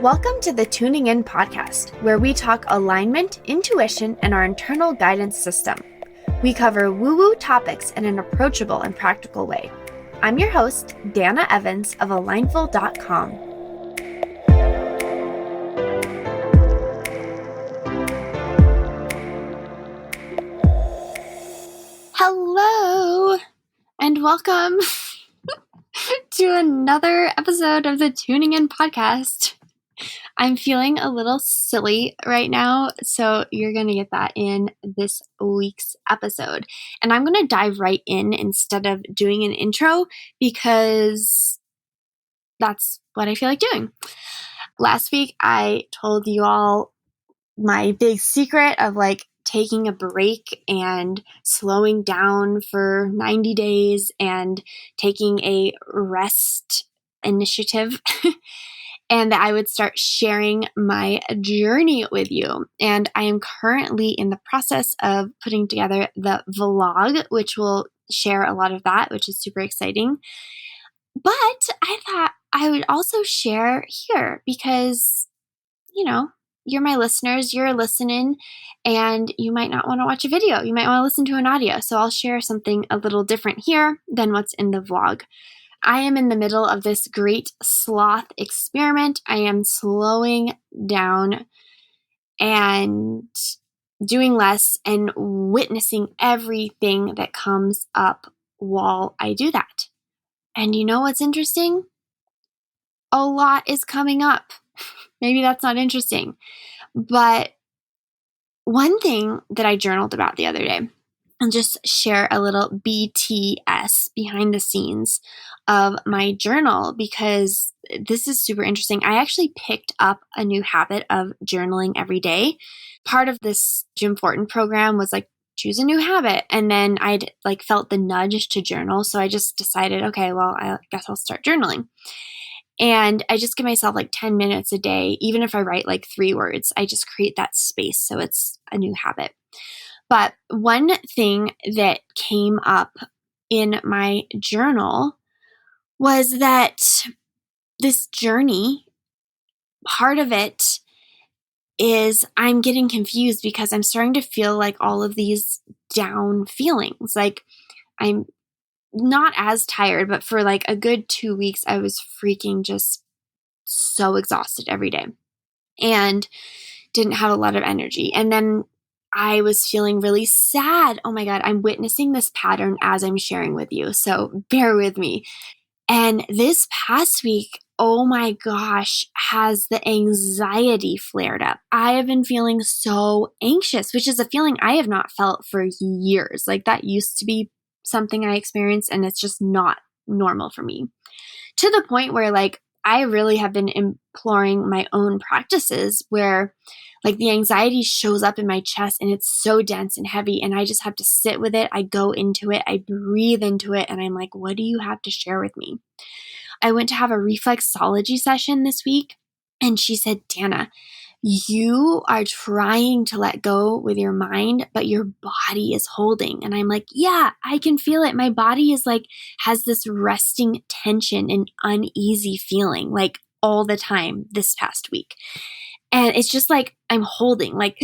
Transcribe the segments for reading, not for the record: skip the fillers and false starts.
Welcome to the Tuning In podcast, where we talk alignment, intuition, and our internal guidance system. We cover woo-woo topics in an approachable and practical way. I'm your host, Dana Evans of Alignful.com. Hello, and welcome to another episode of the Tuning In podcast. I'm feeling a little silly right now, so you're going to get that in this week's episode. And I'm going to dive right in instead of doing an intro because that's what I feel like doing. Last week, I told you all my big secret of taking a break and slowing down for 90 days and taking a rest initiative. And that I would start sharing my journey with you. And I am currently in the process of putting together the vlog, which will share a lot of that, which is super exciting. But I thought I would also share here because, you're my listeners, you're listening, and you might not want to watch a video. You might want to listen to an audio. So I'll share something a little different here than what's in the vlog. I am in the middle of this great sloth experiment. I am slowing down and doing less and witnessing everything that comes up while I do that. And you know what's interesting? A lot is coming up. Maybe that's not interesting. But one thing that I journaled about the other day, and just share a little BTS, behind the scenes, of my journal because this is super interesting. I actually picked up a new habit of journaling every day. Part of this Jim Fortin program was choose a new habit. And then I'd felt the nudge to journal. So I just decided, okay, well, I guess I'll start journaling. And I just give myself 10 minutes a day. Even if I write 3 words, I just create that space. So it's a new habit. But one thing that came up in my journal was that this journey, part of it is I'm getting confused because I'm starting to feel all of these down feelings. I'm not as tired, but for a good 2 weeks, I was freaking just so exhausted every day and didn't have a lot of energy. And then I was feeling really sad. Oh my God, I'm witnessing this pattern as I'm sharing with you. So bear with me. And this past week, oh my gosh, has the anxiety flared up. I have been feeling so anxious, which is a feeling I have not felt for years. That used to be something I experienced, and it's just not normal for me. To the point where I really have been imploring my own practices where the anxiety shows up in my chest and it's so dense and heavy and I just have to sit with it. I go into it, I breathe into it, and I'm like, what do you have to share with me? I went to have a reflexology session this week and she said, Dana, you are trying to let go with your mind, but your body is holding. And I'm like, yeah, I can feel it. My body is has this resting tension and uneasy feeling all the time this past week. And it's just I'm holding, my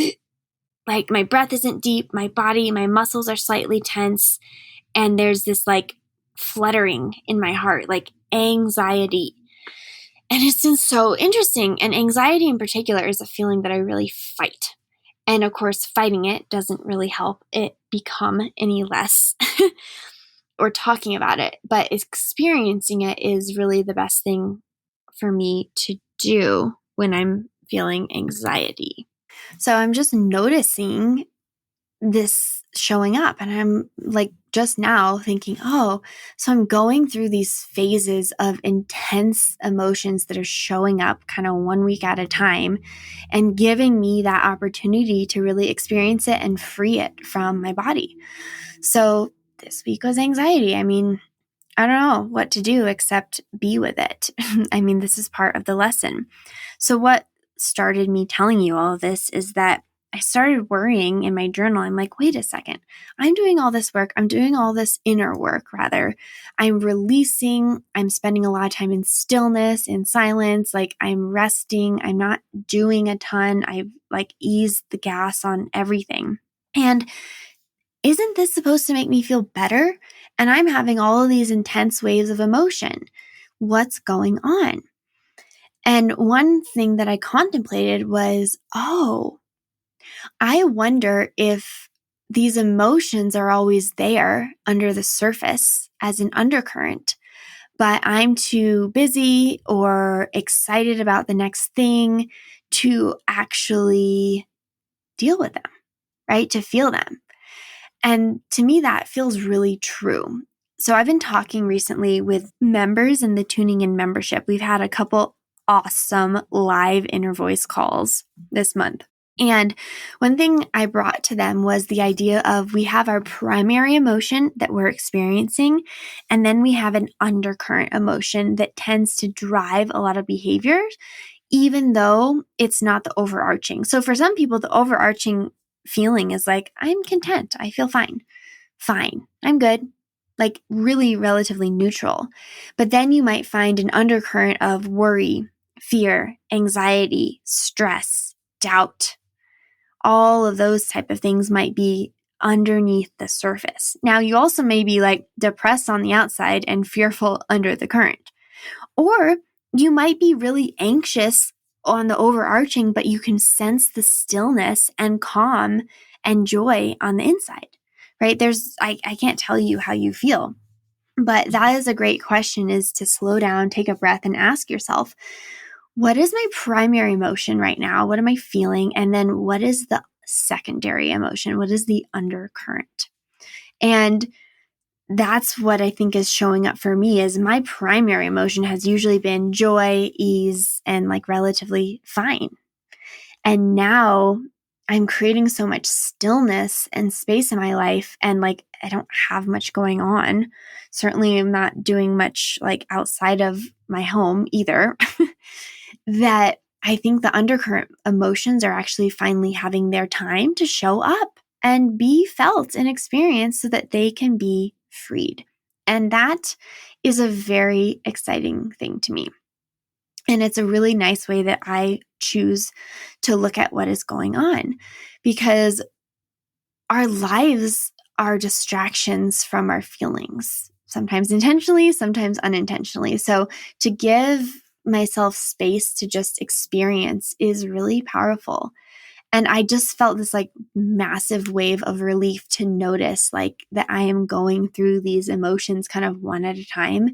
breath isn't deep, my body, my muscles are slightly tense, and there's this fluttering in my heart, anxiety. And it's been so interesting. And anxiety in particular is a feeling that I really fight. And of course, fighting it doesn't really help it become any less or talking about it. But experiencing it is really the best thing for me to do when I'm feeling anxiety. So I'm just noticing this showing up and I'm just now thinking, oh, so I'm going through these phases of intense emotions that are showing up kind of 1 week at a time and giving me that opportunity to really experience it and free it from my body. So this week was anxiety. I mean, I don't know what to do except be with it. I mean, this is part of the lesson. So what started me telling you all of this is that I started worrying in my journal. I'm like, wait a second. I'm doing all this work. I'm doing all this inner work, rather. I'm releasing. I'm spending a lot of time in stillness, in silence. Like I'm resting. I'm not doing a ton. I've like eased the gas on everything. And isn't this supposed to make me feel better? And I'm having all of these intense waves of emotion. What's going on? And one thing that I contemplated was, I wonder if these emotions are always there under the surface as an undercurrent, but I'm too busy or excited about the next thing to actually deal with them, right? To feel them. And to me, that feels really true. So I've been talking recently with members in the Tuning In membership. We've had a couple awesome live inner voice calls this month. And one thing I brought to them was the idea of we have our primary emotion that we're experiencing, and then we have an undercurrent emotion that tends to drive a lot of behaviors, even though it's not the overarching. So for some people, the overarching feeling is like, I'm content. I feel fine. Fine. I'm good. Like really relatively neutral. But then you might find an undercurrent of worry, fear, anxiety, stress, doubt. All of those type of things might be underneath the surface. Now, you also may be like depressed on the outside and fearful under the current. Or you might be really anxious on the overarching, but you can sense the stillness and calm and joy on the inside, right? I can't tell you how you feel, but that is a great question, is to slow down, take a breath, and ask yourself, what is my primary emotion right now? What am I feeling? And then what is the secondary emotion? What is the undercurrent? And that's what I think is showing up for me, is my primary emotion has usually been joy, ease, and like relatively fine. And now I'm creating so much stillness and space in my life, and like I don't have much going on. Certainly I'm not doing much like outside of my home either. That I think the undercurrent emotions are actually finally having their time to show up and be felt and experienced so that they can be freed. And that is a very exciting thing to me. And it's a really nice way that I choose to look at what is going on, because our lives are distractions from our feelings, sometimes intentionally, sometimes unintentionally. So to give myself space to just experience is really powerful. And I just felt this like massive wave of relief to notice like that I am going through these emotions kind of one at a time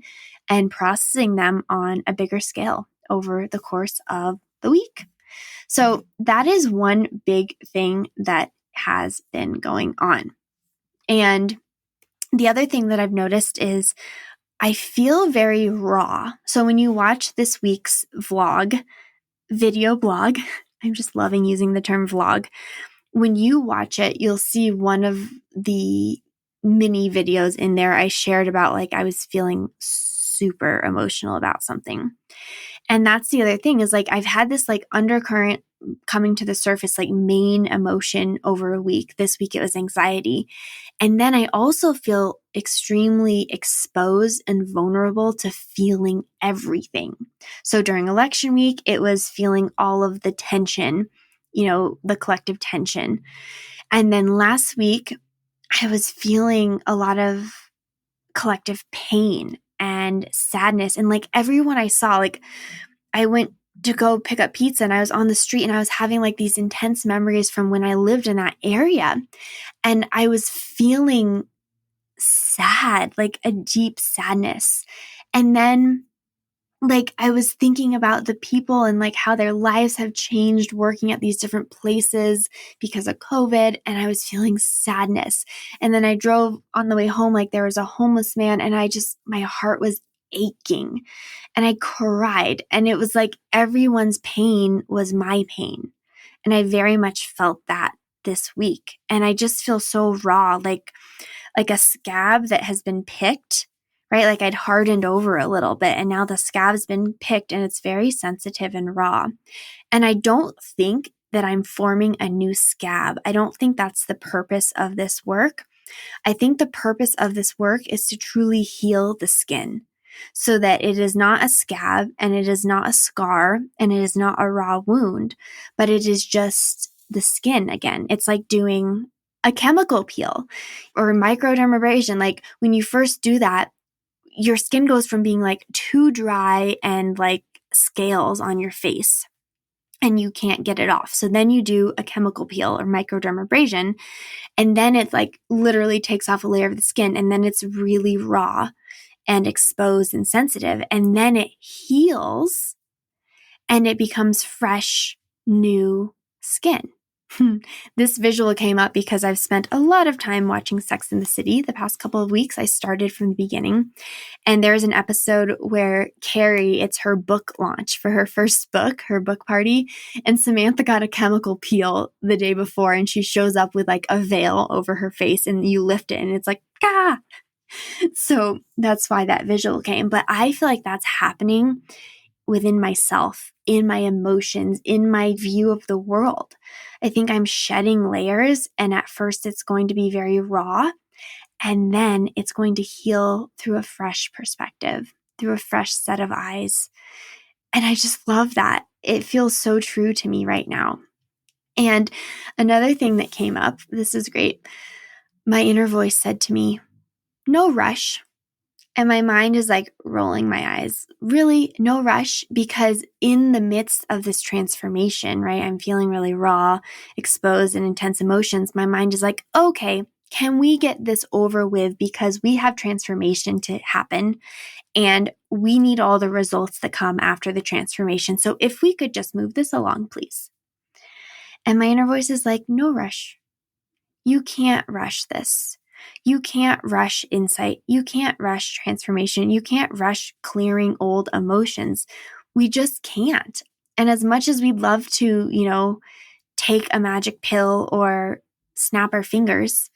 and processing them on a bigger scale over the course of the week. So that is one big thing that has been going on. And the other thing that I've noticed is I feel very raw. So when you watch this week's video blog, I'm just loving using the term vlog. When you watch it, you'll see one of the mini videos in there I shared about like I was feeling super emotional about something. And that's the other thing, is like I've had this like undercurrent coming to the surface, like main emotion over a week. This week it was anxiety. And then I also feel extremely exposed and vulnerable to feeling everything. So during election week, it was feeling all of the tension, the collective tension. And then last week, I was feeling a lot of collective pain and sadness. And like everyone I saw, like I went to go pick up pizza and I was on the street and I was having like these intense memories from when I lived in that area. And I was feeling sad, like a deep sadness. And then like I was thinking about the people and like how their lives have changed working at these different places because of COVID, and I was feeling sadness. And then I drove on the way home, like there was a homeless man, and my heart was aching and I cried, and it was like everyone's pain was my pain. And I very much felt that this week. And I just feel so raw, like a scab that has been picked, right? Like I'd hardened over a little bit, and now the scab's been picked and it's very sensitive and raw. And I don't think that I'm forming a new scab. I don't think that's the purpose of this work. I think the purpose of this work is to truly heal the skin so that it is not a scab and it is not a scar and it is not a raw wound, but it is just the skin again. It's like doing a chemical peel or microdermabrasion. Like when you first do that, your skin goes from being like too dry and like scales on your face and you can't get it off. So then you do a chemical peel or microdermabrasion, and then it like literally takes off a layer of the skin, and then it's really raw and exposed and sensitive, and then it heals and it becomes fresh, new skin. This visual came up because I've spent a lot of time watching Sex and the City the past couple of weeks. I started from the beginning, and there's an episode where Carrie, it's her book launch for her first book, her book party, and Samantha got a chemical peel the day before, and she shows up with like a veil over her face, and you lift it, and it's like, ah! So that's why that visual came. But I feel like that's happening within myself, in my emotions, in my view of the world. I think I'm shedding layers, and at first it's going to be very raw, and then it's going to heal through a fresh perspective, through a fresh set of eyes. And I just love that. It feels so true to me right now. And another thing that came up, this is great. My inner voice said to me, no rush. And my mind is like rolling my eyes. Really, no rush, because in the midst of this transformation, right, I'm feeling really raw, exposed, and intense emotions. My mind is like, okay, can we get this over with, because we have transformation to happen and we need all the results that come after the transformation. So if we could just move this along, please. And my inner voice is like, no rush. You can't rush this. You can't rush insight. You can't rush transformation. You can't rush clearing old emotions. We just can't. And as much as we'd love to, take a magic pill or snap our fingers,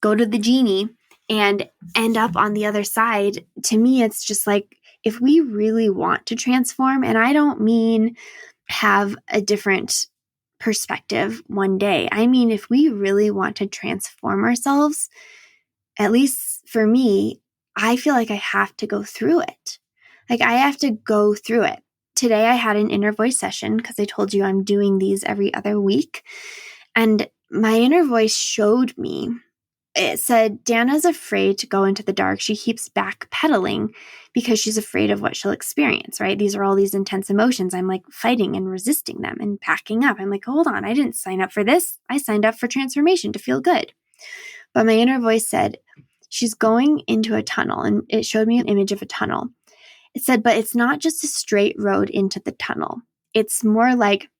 go to the genie and end up on the other side, to me, it's just like, if we really want to transform, and I don't mean have a different perspective one day. I mean, if we really want to transform ourselves, at least for me, I feel like I have to go through it. Like I have to go through it. Today I had an inner voice session because I told you I'm doing these every other week. And my inner voice showed me, it said, Dana's afraid to go into the dark. She keeps backpedaling because she's afraid of what she'll experience, right? These are all these intense emotions. I'm like fighting and resisting them and packing up. I'm like, hold on, I didn't sign up for this. I signed up for transformation to feel good. But my inner voice said, she's going into a tunnel, and it showed me an image of a tunnel. It said, but it's not just a straight road into the tunnel. It's more like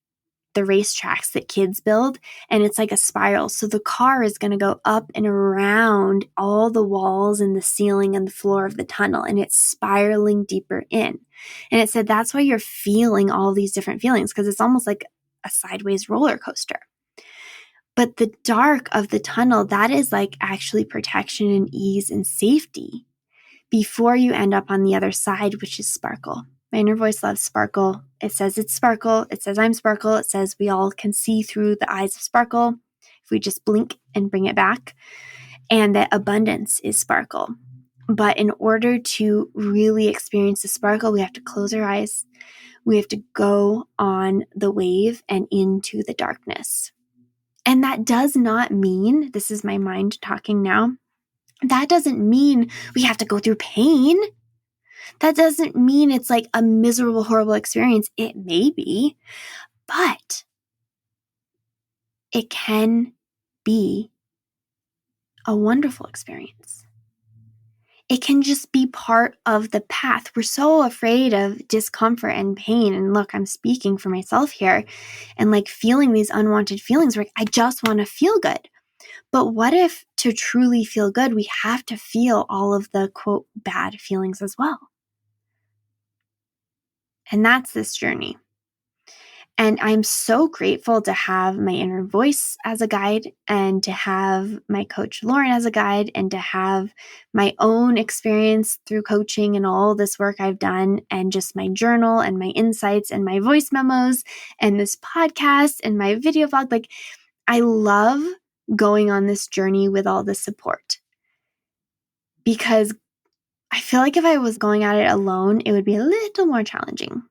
the racetracks that kids build, and it's like a spiral. So the car is going to go up and around all the walls and the ceiling and the floor of the tunnel, and it's spiraling deeper in. And it said that's why you're feeling all these different feelings, because it's almost like a sideways roller coaster. But the dark of the tunnel, that is like actually protection and ease and safety before you end up on the other side, which is sparkle. My inner voice loves sparkle. It says it's sparkle. It says I'm sparkle. It says we all can see through the eyes of sparkle if we just blink and bring it back. And that abundance is sparkle. But in order to really experience the sparkle, we have to close our eyes. We have to go on the wave and into the darkness. And that does not mean, this is my mind talking now, that doesn't mean we have to go through pain. That doesn't mean it's like a miserable, horrible experience. It may be, but it can be a wonderful experience. It can just be part of the path. We're so afraid of discomfort and pain. And look, I'm speaking for myself here, and like feeling these unwanted feelings where I just want to feel good. But what if to truly feel good, we have to feel all of the quote bad feelings as well? And that's this journey. And I'm so grateful to have my inner voice as a guide, and to have my coach Lauren as a guide, and to have my own experience through coaching and all this work I've done, and just my journal and my insights and my voice memos and this podcast and my video vlog. Like, I love going on this journey with all this support, because I feel like if I was going at it alone, it would be a little more challenging.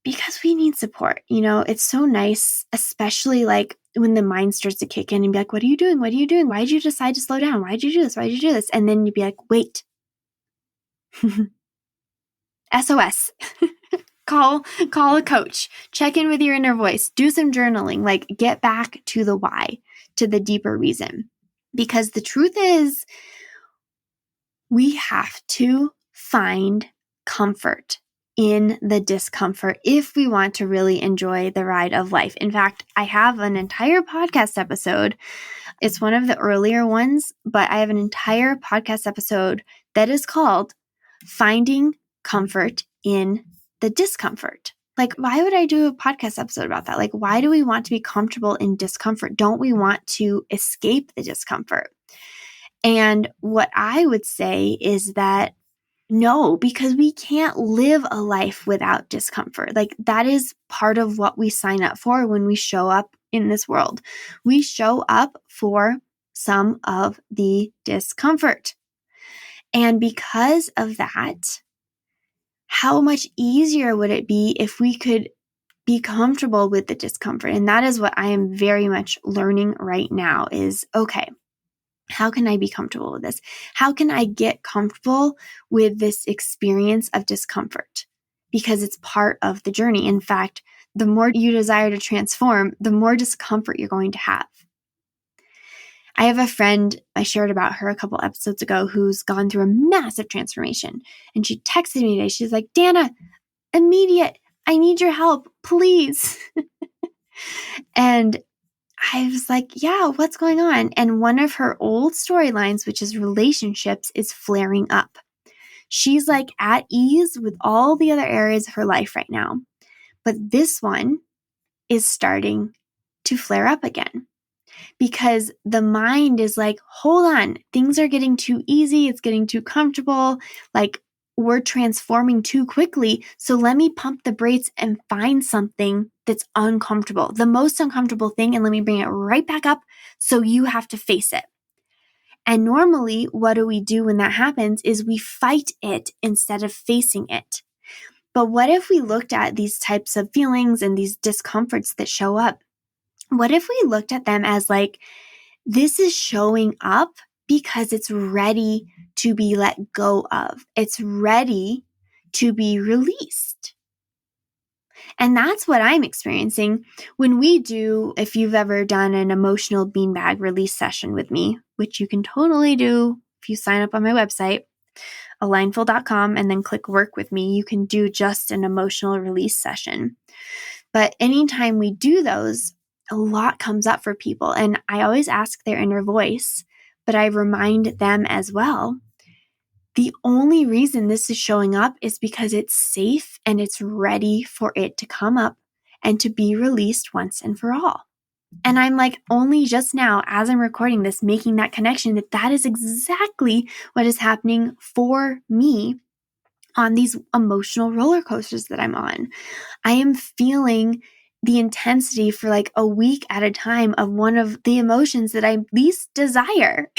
Because we need support. It's so nice, especially like when the mind starts to kick in and be like, what are you doing? What are you doing? Why did you decide to slow down? Why did you do this? Why did you do this? And then you'd be like, wait, SOS. Call a coach, check in with your inner voice, do some journaling, like get back to the why, to the deeper reason. Because the truth is, we have to find comfort in the discomfort if we want to really enjoy the ride of life. In fact, I have an entire podcast episode. It's one of the earlier ones, but I have an entire podcast episode that is called Finding Comfort in the Discomfort. Like, why would I do a podcast episode about that? Like, why do we want to be comfortable in discomfort? Don't we want to escape the discomfort? And what I would say is that no, because we can't live a life without discomfort. Like, that is part of what we sign up for when we show up in this world. We show up for some of the discomfort. And because of that, how much easier would it be if we could be comfortable with the discomfort? And that is what I am very much learning right now is, okay, how can I be comfortable with this? How can I get comfortable with this experience of discomfort? Because it's part of the journey. In fact, the more you desire to transform, the more discomfort you're going to have. I have a friend, I shared about her a couple episodes ago, who's gone through a massive transformation. And she texted me today. She's like, Dana, immediate, I need your help, please. And I was like, yeah, what's going on? And one of her old storylines, which is relationships, is flaring up. She's like at ease with all the other areas of her life right now. But this one is starting to flare up again, because the mind is like, hold on, things are getting too easy. It's getting too comfortable. Like, we're transforming too quickly. So let me pump the brakes and find something that's uncomfortable, the most uncomfortable thing, and let me bring it right back up so you have to face it. And normally, what do we do when that happens is we fight it instead of facing it. But what if we looked at these types of feelings and these discomforts that show up? What if we looked at them as like, this is showing up because it's ready to be let go of. It's ready to be released. And that's what I'm experiencing when we do, if you've ever done an emotional beanbag release session with me, which you can totally do if you sign up on my website, alignful.com, and then click work with me, you can do just an emotional release session. But anytime we do those, a lot comes up for people. And I always ask their inner voice, but I remind them as well. The only reason this is showing up is because it's safe and it's ready for it to come up and to be released once and for all. And I'm like, only just now, as I'm recording this, making that connection that is exactly what is happening for me on these emotional roller coasters that I'm on. I am feeling the intensity for like a week at a time of one of the emotions that I least desire.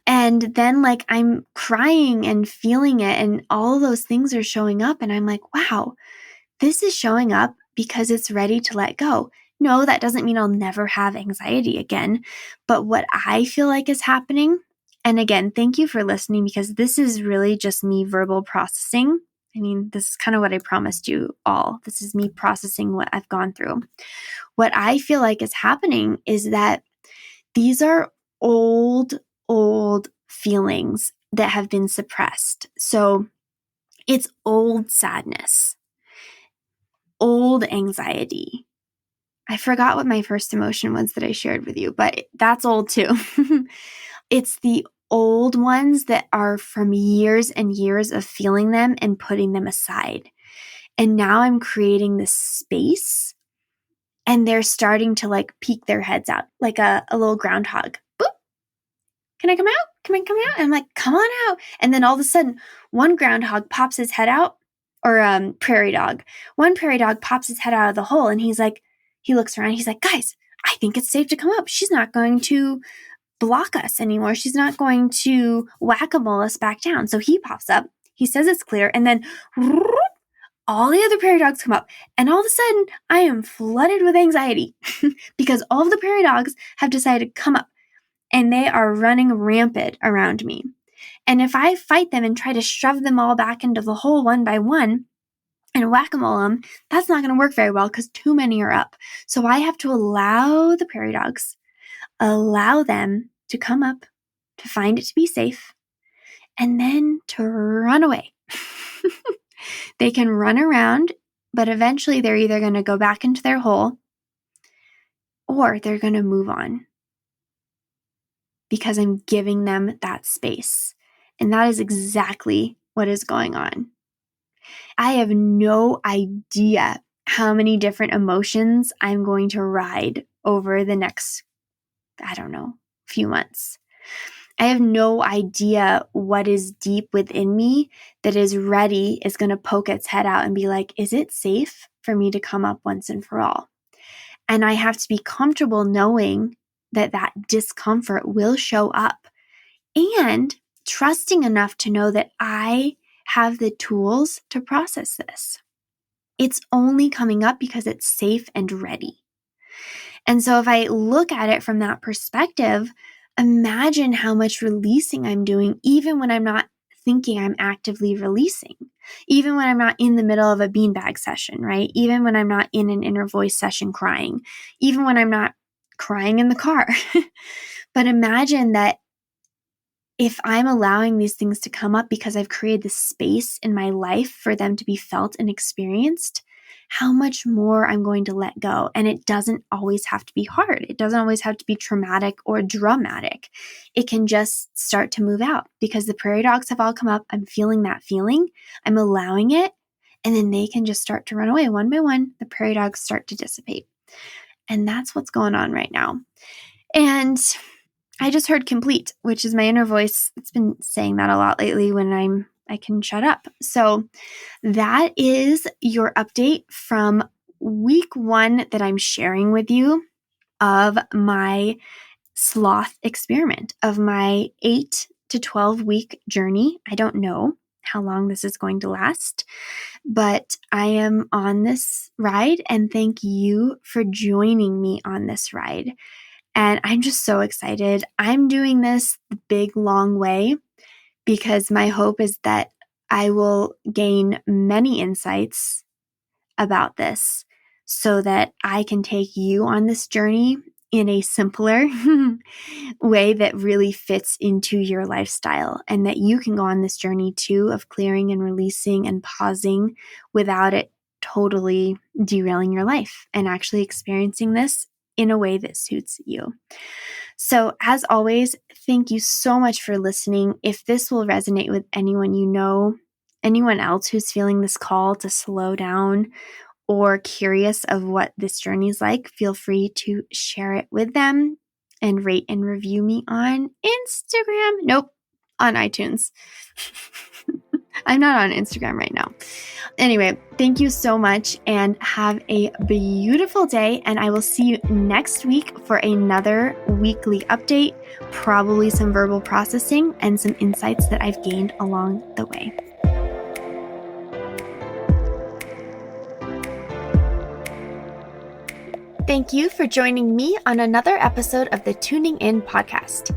And then like I'm crying and feeling it, and all those things are showing up. And I'm like, wow, this is showing up because it's ready to let go. No, that doesn't mean I'll never have anxiety again. But what I feel like is happening, and again, thank you for listening, because this is really just me verbal processing. I mean, this is kind of what I promised you all. This is me processing what I've gone through. What I feel like is happening is that these are old feelings that have been suppressed. So it's old sadness, old anxiety. I forgot what my first emotion was that I shared with you, but that's old too. It's the old ones that are from years and years of feeling them and putting them aside. And now I'm creating this space and they're starting to like peek their heads out like a little groundhog. Boop. Can I come out? Can I come out? And I'm like, come on out. And then all of a sudden, one groundhog pops his head out, or prairie dog. One prairie dog pops his head out of the hole and he looks around. He's like, guys, I think it's safe to come up. She's not going to block us anymore. She's not going to whack-a-mole us back down. So he pops up. He says it's clear. And then all the other prairie dogs come up. And all of a sudden, I am flooded with anxiety because all of the prairie dogs have decided to come up. And they are running rampant around me. And if I fight them and try to shove them all back into the hole one by one and whack-a-mole them, that's not going to work very well because too many are up. So I have to allow the prairie dogs, allow them to come up, to find it to be safe, and then to run away. They can run around, but eventually they're either going to go back into their hole or they're going to move on. Because I'm giving them that space. And that is exactly what is going on. I have no idea how many different emotions I'm going to ride over the next, few months. I have no idea what is deep within me that is going to poke its head out and be like, is it safe for me to come up once and for all? And I have to be comfortable knowing that discomfort will show up and trusting enough to know that I have the tools to process this. It's only coming up because it's safe and ready. And so if I look at it from that perspective, imagine how much releasing I'm doing even when I'm not thinking I'm actively releasing, even when I'm not in the middle of a beanbag session, right? Even when I'm not in an inner voice session crying, even when I'm not crying in the car. But imagine that if I'm allowing these things to come up because I've created this space in my life for them to be felt and experienced, how much more I'm going to let go. And it doesn't always have to be hard. It doesn't always have to be traumatic or dramatic. It can just start to move out because the prairie dogs have all come up. I'm feeling that feeling. I'm allowing it. And then they can just start to run away one by one. The prairie dogs start to dissipate. And that's what's going on right now. And I just heard complete, which is my inner voice. It's been saying that a lot lately when I can shut up. So that is your update from week 1 that I'm sharing with you of my Sloth Experiment, of my 8 to 12 week journey. I don't know how long this is going to last, but I am on this ride, and thank you for joining me on this ride. And I'm just so excited. I'm doing this the big, long way because my hope is that I will gain many insights about this so that I can take you on this journey in a simpler way that really fits into your lifestyle, and that you can go on this journey too of clearing and releasing and pausing without it totally derailing your life and actually experiencing this in a way that suits you. So as always, thank you so much for listening. If this will resonate with anyone you know, anyone else who's feeling this call to slow down or curious of what this journey is like, feel free to share it with them and rate and review me on Instagram. Nope, on iTunes. I'm not on Instagram right now. Anyway, thank you so much and have a beautiful day. And I will see you next week for another weekly update, probably some verbal processing and some insights that I've gained along the way. Thank you for joining me on another episode of the Tuning In podcast.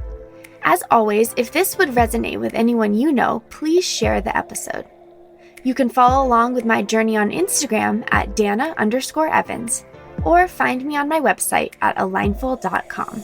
As always, if this would resonate with anyone you know, please share the episode. You can follow along with my journey on Instagram at Dana_Evans, or find me on my website at alignful.com.